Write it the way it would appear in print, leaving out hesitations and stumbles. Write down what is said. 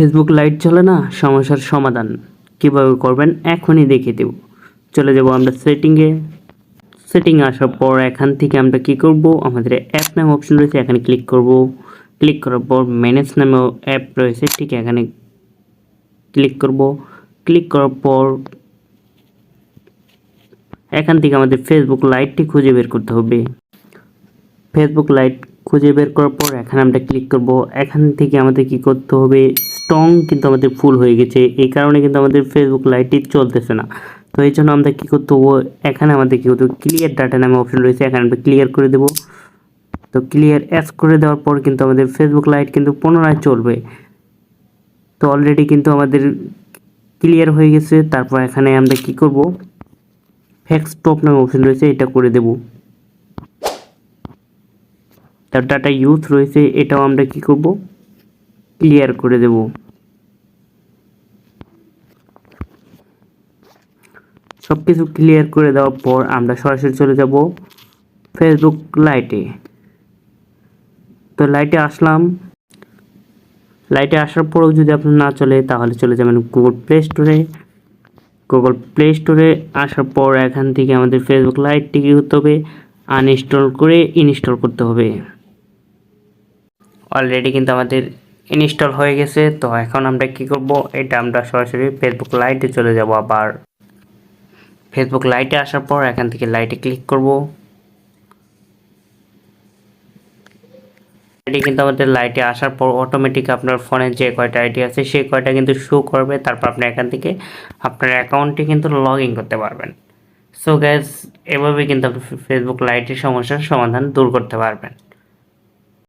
Facebook light চলে না, সমস্যার সমাধান কিভাবে করবেন এখনই দেখিয়ে দেব। চলে যাব আমরা সেটিং আসার পর এখান থেকে আমরা কি করব, আমাদের অ্যাপ নামে অপশন রয়েছে, এখানে ক্লিক করব। ক্লিক করার পর ম্যানেজ নামে অ্যাপ রয়েছে, ঠিক এখানে ক্লিক করব। ক্লিক করার পর এখান থেকে আমাদের ফেসবুক লাইটটি খুঁজে বের করতে হবে। ফেসবুক লাইট খুঁজে বের করার পর এখানে আমরা ক্লিক করব। এখান থেকে আমাদের কি করতে হবে, স্ট্রং কিন্তু আমাদের ফুল হয়ে গেছে, এই কারণে কিন্তু আমাদের ফেসবুক লাইটটি চলতেছে না। তো এই জন্য আমরা কী করতে হবো, এখানে আমাদের কী করতে হবে, ক্লিয়ার ডাটা নামে অপশন রয়েছে, এখানে আমরা ক্লিয়ার করে দেবো। তো ক্লিয়ার অ্যাস করে দেওয়ার পর কিন্তু আমাদের ফেসবুক লাইট কিন্তু পুনরায় চলবে। তো অলরেডি কিন্তু আমাদের ক্লিয়ার হয়ে গেছে। তারপর এখানে আমরা কি করব, ফ্যাক্স স্টপ নামে অপশন রয়েছে, এটা করে দেব। তার ডাটা ইউজ রয়েছে, এটাও আমরা কি করব, ক্লিয়ার করে দেব। সব কিছু ক্লিয়ার করে দেওয়ার পর আমরা সরাসরি চলে যাব ফেসবুক লাইটে। তো লাইটে আসলাম। লাইটে আসার পরেও যদি আপনার না চলে তাহলে চলে যাবেন গুগল প্লে স্টোরে। গুগল প্লে স্টোরে আসার পর এখান থেকে আমাদের ফেসবুক লাইটটি কী করতে হবে, আনইনস্টল করে ইনস্টল করতে হবে। অলরেডি কিন্তু আমাদের ইনস্টল হয়ে গেছে। তো এখন আমরা কি করব, এটা আমরা সরাসরি ফেসবুক লাইটে চলে যাব। আবার ফেসবুক লাইটে আসার পর এখান থেকে লাইটে ক্লিক করব। এটি কিন্তু আমাদের লাইটে আসার পর অটোমেটিক আপনার ফোনে যে কয়টা আইডি আছে সেই কয়টা কিন্তু শো করবে। তারপর আপনি এখান থেকে আপনার অ্যাকাউন্টে কিন্তু লগ ইন করতে পারবেন। সো গ্যাস, এভাবে কিন্তু আপনি ফেসবুক লাইটের সমস্যার সমাধান দূর করতে পারবেন।